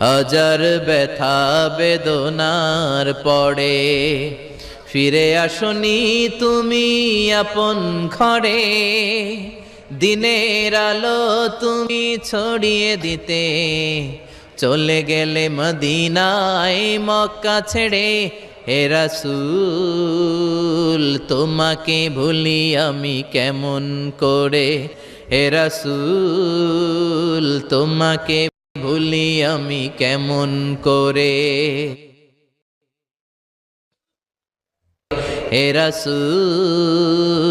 হাজার ব্যথা বেদনার পরে ফিরে আসনি তুমি আপন ঘরে। দিনের আলো তুমি ছড়িয়ে দিতে চলে গেলে মদিনায় মক্কা ছেড়ে। হে রাসূল তোমাকে ভুলি আমি কেমন করে। হে রাসূল তোমাকে ভুলি আমি কেমন করে। হে রাসূল